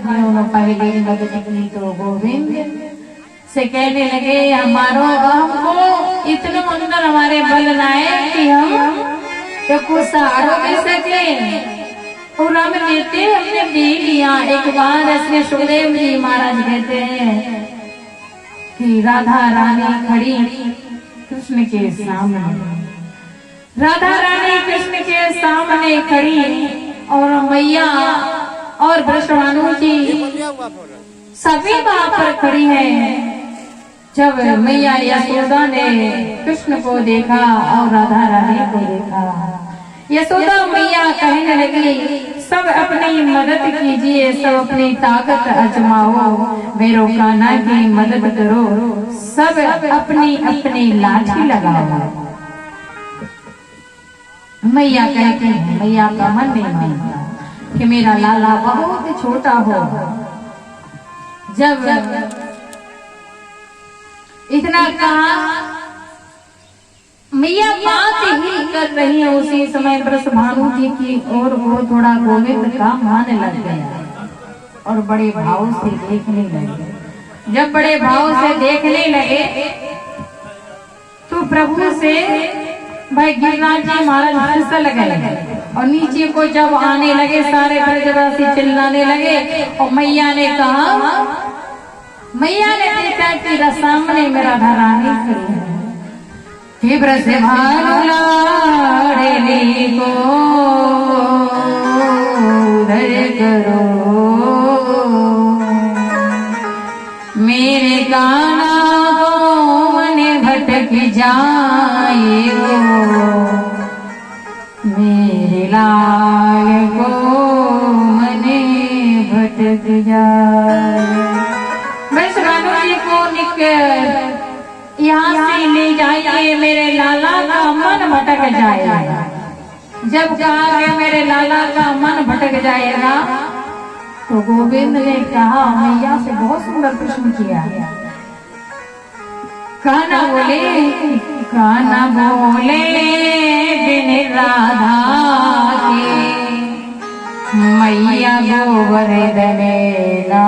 जिन्होंने पहली मदद की तो गोविंद से कहने लगे हमारो हमको इतने अंदर हमारे बल लाए कि हम तो कुछ सहारों में सके और हम देते हमने दे लिया। एक बार ऐसे सुखदेव जी महाराज कहते हैं कि राधा रानी खड़ी कृष्ण के सामने, राधा रानी कृष्ण के सामने खड़ी और मैया और वृषभानु जी सभी वहां पर खड़ी है। जब मैया यशोदा ने कृष्ण को देखा और राधा रानी को देखा, यशोदा मैया कहने लगी सब अपनी मदद कीजिए, सब अपनी ताकत आजमाओ, मेरो कान्हा की मदद करो, सब अपनी अपनी लाठी लगाओ। मैया कहती है, मैया का मन नहीं मानता कि मेरा लाला बहुत छोटा हो। जब इतना कहा मैया बात ही कर रही है, उसी समय वृषभानु जी की और वो थोड़ा गोविंद का मन लग गया और बड़े भाव से देखने लगे। जब बड़े भाव से देखने लगे तो प्रभु से भाई गिरिराज जी महाराज फिसल गए और नीचे को जब आने लगे सारे ब्रजवासी चिल्लाने लगे और मैया ने कहा, मैया ने देखा कि सामने मेरा रानी खड़ी है कि वृषभानु लाडली को उधर करो, मेरे कान्हा को मन भटक जाए वो, मेरे लाल को मन भटक जाए। वृषभानु जी को यहाँ से ले जाइए, मेरे लाला का मन भटक जाएगा। जब कहा कि मेरे लाला का मन भटक जाएगा तो गोविंद ने कहा मैया से बहुत सुंदर प्रश्न किया। कान्हा बोले बिन राधा के मैया गोवर्धन ना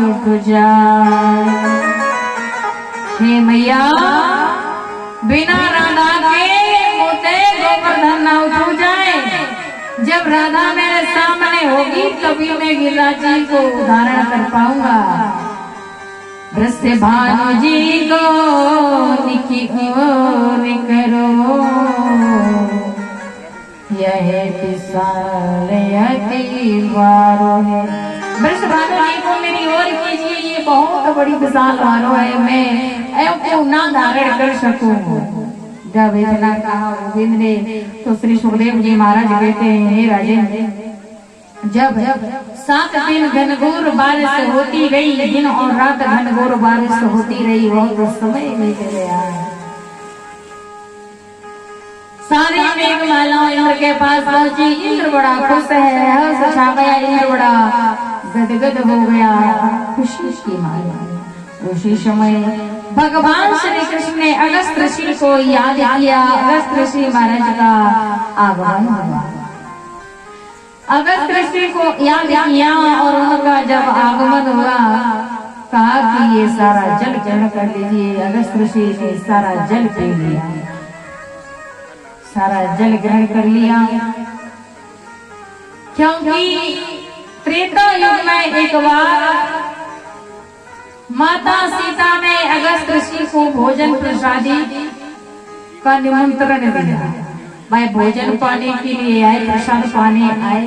उठ जाए। हे मैया बिना राधा के मोते गोवर्धन ना उठ जाए। जब राधा मेरे सामने होगी तभी मैं गिरिराज जी को धारण कर पाऊंगा। वृषभानु जी को निकी ओर करो, यह विशाल वारो है। वृषभानु जी को मेरी ओर कीजिए, ये बहुत बड़ी विशाल वारो है, मैं क्यों ना धारण कर सकूं। जब इतना कहा गोविंद ने तो श्री सुखदेव जी महाराज कहते हैं राजन, जब 7 दिन घनघोर बारिश होती रही, दिन और रात घनघोर बारिश होती रही, बहुत समय बीत गया। सारी मेघमालाओं इंद्र के पास पहुंची। इंद्र बड़ा खुश है, हर्ष छा गया, इंद्र बड़ा गदगद हो गया खुशी की माला। उसी समय भगवान श्री कृष्ण ने अगस्त ऋषि को याद किया। अगस्त ऋषि महाराज का आगमन हुआ। अगस्त ऋषि को याद किया और उनका जब आगमन हुआ कहा कि ये सारा जल ग्रहण कर लीजिए। अगस्त ऋषि ने सारा जल पी लिया, सारा जल ग्रहण कर लिया, क्योंकि त्रेता युग में एक बार माता सीता ने अगस्त ऋषि को भोजन प्रसादी का निमंत्रण दिया। भाई भोजन पाने के लिए आए, प्रसाद पाने आए,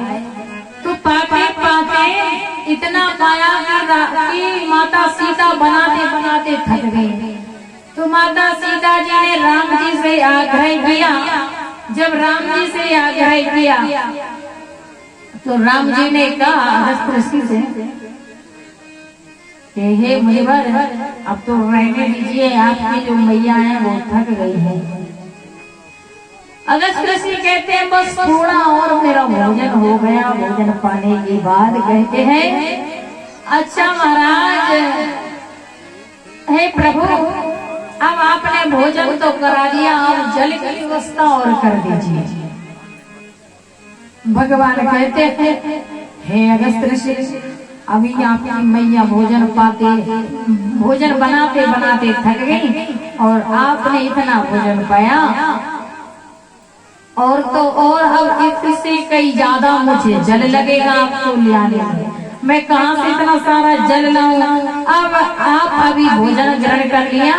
तो पाते पाते इतना पाया कि माता सीता बनाते बनाते थक गई। तो माता सीता जी ने राम जी से आग्रह किया। जब राम जी से आग्रह किया तो राम जी ने कहा अगस्त ऋषि से कि हे मुनिवर, अब तो रहने दीजिए, आपकी जो मैया है वो थक गई है। अगस्त ऋषि कहते हैं बस थोड़ा और मेरा भोजन हो गया। भोजन पाने के बाद कहते हैं अच्छा महाराज, हे प्रभु, अब आपने भोजन तो करा दिया, अब जल की व्यवस्था और कर दीजिए। भगवान कहते हैं हे अगस्त ऋषि, अभी आपकी मैया भोजन बनाते बनाते थक गई और आपने इतना भोजन पाया और तो और अब इससे कई ज्यादा मुझे जल लगेगा आपको ले आने में। मैं कहाँ से इतना सारा जल लाऊं? अब आप अभी भोजन ग्रहण कर लिया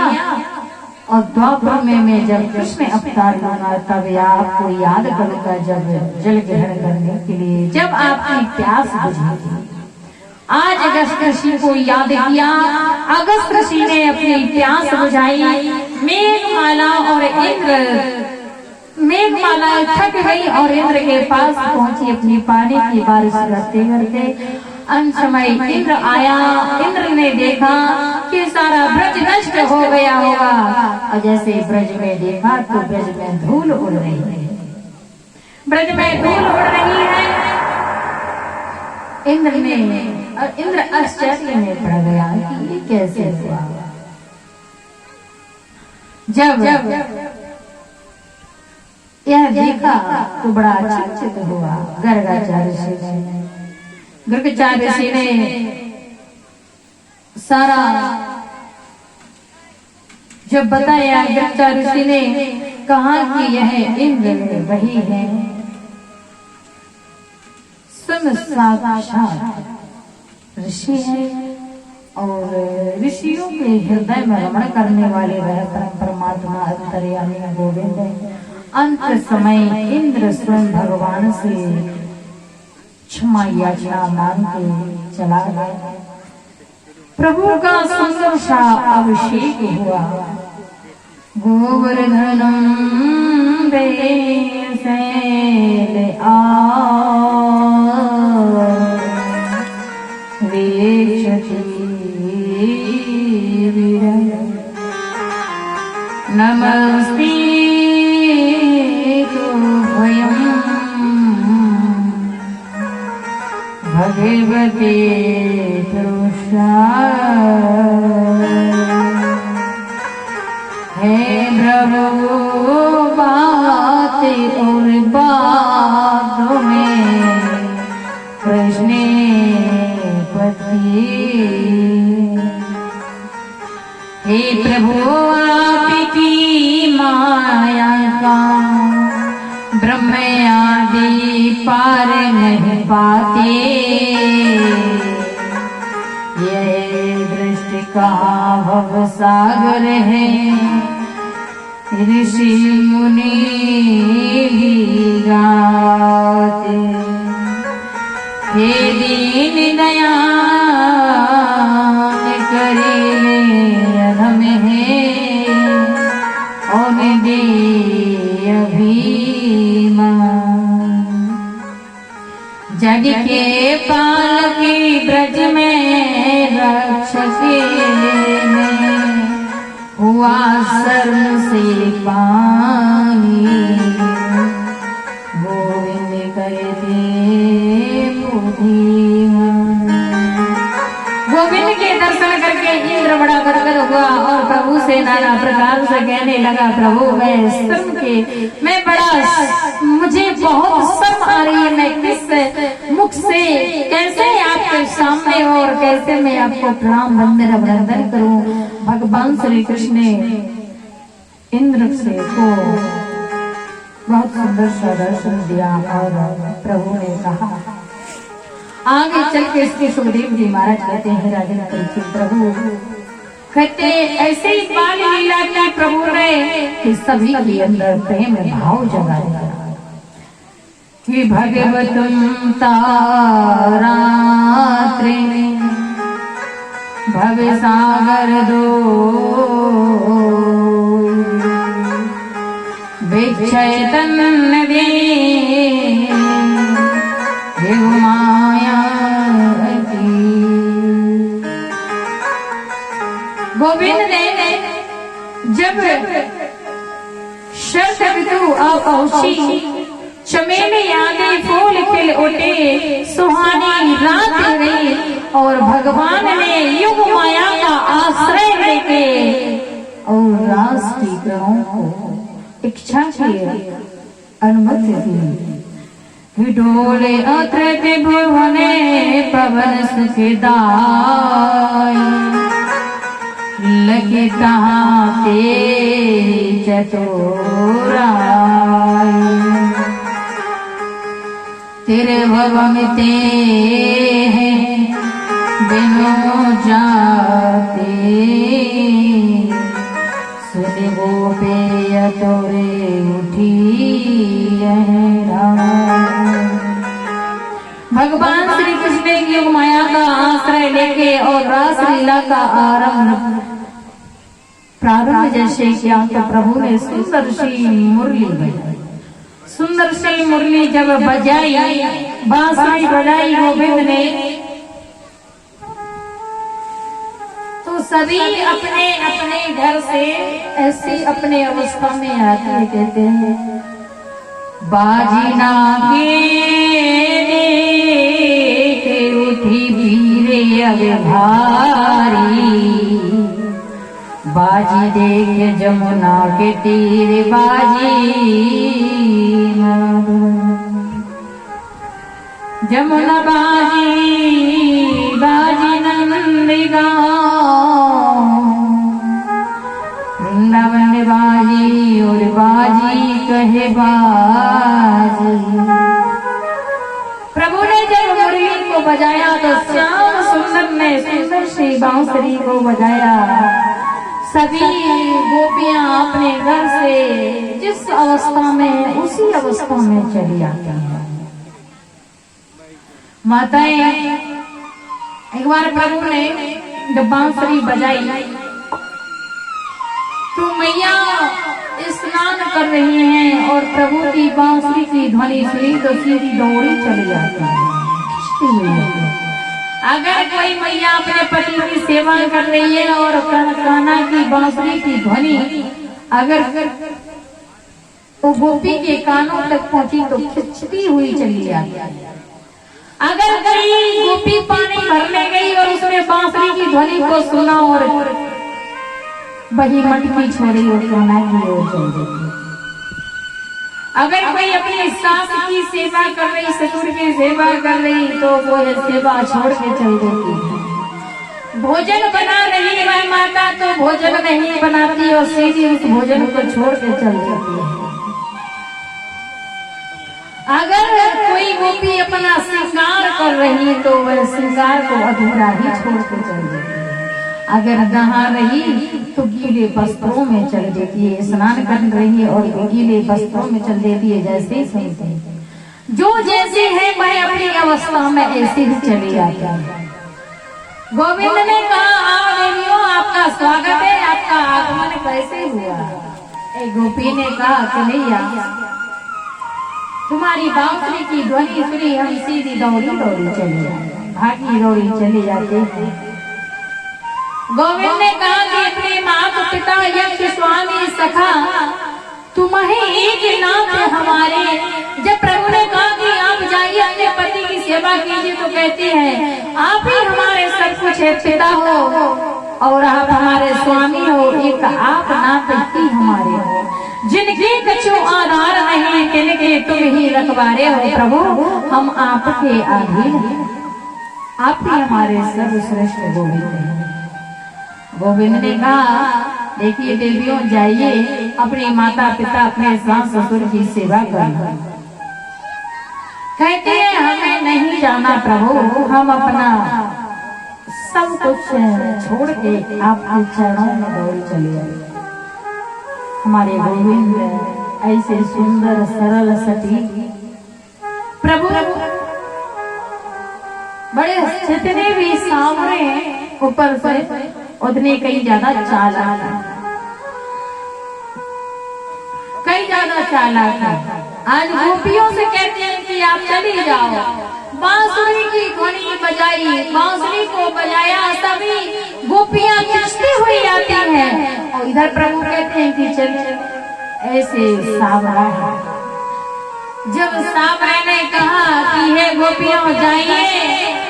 और द्वापर में मैं जब कृष्ण अवतार लूंगा तब आपको याद करूंगा, जब जल ग्रहण करने के लिए जब आपकी प्यास बुझेगी। आज अगस्त ऋषि को याद किया, अगस्त ऋषि ने अपनी प्यास बुझाई। मेघमाला थक गई और इंद्र के पास पहुंची अपनी पानी की बारिश करते करते। अंत समय इंद्र आया, इंद्र ने देखा कि सारा ब्रज नष्ट हो गया होगा और जैसे ब्रज में देखा तो ब्रज में धूल उड़ रही है, ब्रज में धूल उड़ रही है। इंद्र आश्चर्य में पड़ गया कि ये कैसे हुआ। जब यह देखा तो बड़ा आश्चर्यचकित हुआ। गर्गाचार्य ऋषि ने सारा जब बताया, गर्गाचार्य ऋषि ने कहा कि यह इंद्र वही है, साक्षात ऋषि है और ऋषियों के हृदय में रमण करने वाले वह परमात्मा अंतर्यामी गोविंद है। अंत समय इंद्र स्वयं भगवान से क्षमा याचना मांग के चला गया। प्रभु का सुंदर सा अभिषेक हुआ। गोवर्धनम नमस्ते तुभ्यं भगवते पुरुषाय। हे प्रभु बातें और बातों में कृष्ण पति। हे प्रभु आपकी माया का ब्रह्म आदि पार नहीं पाते। ये दृष्टि का भव सागर है, ऋषि मुनि भी गाते। हे दीन दयाल करीले अधम है और दे अभिमान। जग के पालकी ब्रज में रक्षक हुआ शर्म से पानी। गोविंद कहते गोविंद के दर्शन करके इंद्र बड़ा गदगद हुआ और प्रभु से नाना प्रकार से कहने लगा, प्रभु मुझे बहुत शर्म आ रही है, मैं किस मुख से कैसे आपके सामने और कैसे मैं आपको प्रणाम वंदन अभिनंदन करूं। भगवान श्री कृष्ण ने इंद्र से को बहुत सुंदर सा दर्शन दिया और प्रभु ने कहा, आगे चल के इसके सुखदेव जी महाराज कहते हैं, राजन परीक्षित प्रभु कहते ऐसे ही बाल लीला की प्रभु ने कि सभी के अंदर प्रेम भाव जगा दिया कि भगवतम तारात्रे भव सागर दो विक्षयतन दे माया। गोविंद ने जब शरद ऋतु पहुंची, चमेली आदि फूल खिल उठे, सुहानी रात गई और भगवान ने युग माया का आश्रय लेके और रास की ग्रहों को इच्छा की अनुमति दी डोले अत्रते भुवने पवन सुखदाय लखिता ते चतुराय तेरे भवन ते हैं बिनु जाते सुन गोपे तोरे उठी भगवान श्री कृष्ण ने योग माया का आश्रय लेके और रास लीला का प्रारंभ जैसे किया तो प्रभु ने सुंदर सी मुरली बजाई। सुंदर सी मुरली जब बजाई, बांसुरी बजाई गोविंद ने, तो सभी अपने अपने घर से ऐसी अपने अवस्था में आते कहते हैं बाजी ना के उठी वीरे अब भारी बाजी देख जमुना के तीर बाजी जमुना बाजी बाजी नंदगांव वृंदावन बाजी और बाजी कहे बाजी। प्रभु ने जब मुरली को बजाया तो श्याम सुंदर ने सुंदर सी बांसुरी को बजाया। सभी गोपियां अपने घर से जिस अवस्था में उसी अवस्था में चली आती हैं। माताएं एक बार प्रभु ने जब बांसुरी बजाई तो मैया स्नान कर रही हैं और प्रभु की बांसुरी की ध्वनि सुनी तो सीधी दौड़ी चली जाती है। अगर कोई मैया अपने पति की सेवा कर रही है और कान्हा की बांसुरी की ध्वनि अगर वो गोपी के कानों तक पहुंची तो खिंचती हुई चली जाती है। अगर कोई गोपी पानी भरने गई और उसने बांसुरी की ध्वनि को सुना और वही मटकी छोड़ी और कान्हा की ओर चल देती। अगर कोई अपनी सास की सेवा कर रही, ससुर की सेवा कर रही तो वो सेवा छोड़ के चल देती है। भोजन बना रही है माता तो भोजन नहीं बनाती और सीधी उस भोजन को छोड़ के चल देती है। अगर कोई गोपी अपना श्रृंगार कर रही तो वह श्रृंगार को अधूरा ही छोड़ के चल देती है। अगर नहा रही तो गीले वस्त्रों में चल देती है, स्नान कर रही है और गीले वस्त्रों में चल देती है। जैसे सुनते हैं जो जैसी है मैं अपनी अवस्था में ऐसी ही चली आती है। गोविंद ने कहा आओ देवियों आपका स्वागत है, आपका आगमन कैसे हुआ। एक गोपी ने कहा कन्हैया तुम्हारी बांसुरी की ध्वनि सुनी हम सीधी दौड़ी दौड़ी चली भागी दौड़ी चली जाते। गोविंद ने कहा कि अपने माता पिता यक्ष स्वामी सखा तुम्हें एक नाथ हमारे। जब प्रभु ने कहा कि आप जाइए अपने पति की सेवा कीजिए तो कहते हैं आप ही हमारे सब कुछ है, पिता हो और आप हमारे स्वामी हो, एक आप नाथ ही हमारे हो। जिनके कछु आधार नहीं तिनके तुम ही रखवारे हो। प्रभु हम आपके अधीन हैं, आप ही हमारे सर्वश्रेष्ठ गोविंद हैं। गोविंद ने कहा देखिए देवियों जाइए अपने माता पिता अपने सास ससुर की सेवा करना। कहते हैं हमें नहीं जाना प्रभु, हम अपना सब कुछ छोड़ के आपके चरणों में दौड़ चले आए। हमारे गोविंद ऐसे सुंदर सरल सटीक प्रभु बड़े जितने भी सामने ऊपर से उतने कई ज्यादा चालाक है। आज गोपियों से कहते हैं कि आप चली जाओ। बांसुरी की ध्वनि बजाई, बांसुरी को बजाया, सभी गोपियां खिंचती हुई आती हैं और इधर प्रभु कहते हैं कि चल ऐसे सावरा है। जब सावरा ने कहा कि हे गोपियों जाइए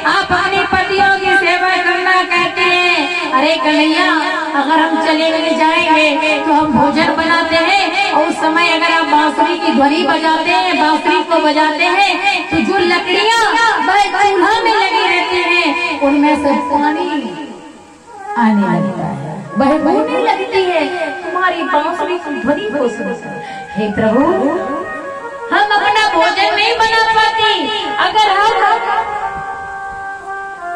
आप अपने पतियों की सेवा करना, कहते हैं अरे कन्हैया अगर हम चले जाएंगे तो हम भोजन बनाते हैं और उस समय अगर आप बांसुरी की ध्वनि बजाते हैं, बांसुरी को बजाते हैं तो जो लकड़ियां वह चूल्हा में लगी रहती हैं उनमें से पानी आने लगता है, वह बहने लगती है। तुम्हारी बांसुरी की ध्वनि को सुनकर हे प्रभु हम अपना भोजन नहीं बना पाती, अगर हम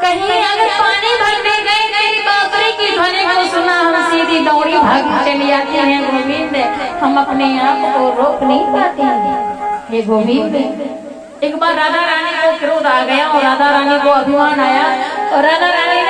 कहीं अगर पानी भरने गए तेरी बांसुरी की ध्वनि को सुना हम सीधी दौड़ी भाग चली आती हैं गोविंद, हम अपने आप को रोक नहीं पाती। हे गोविंद एक बार राधा रानी को क्रोध आ गया और राधा रानी को अभिमान आया और राधा रानी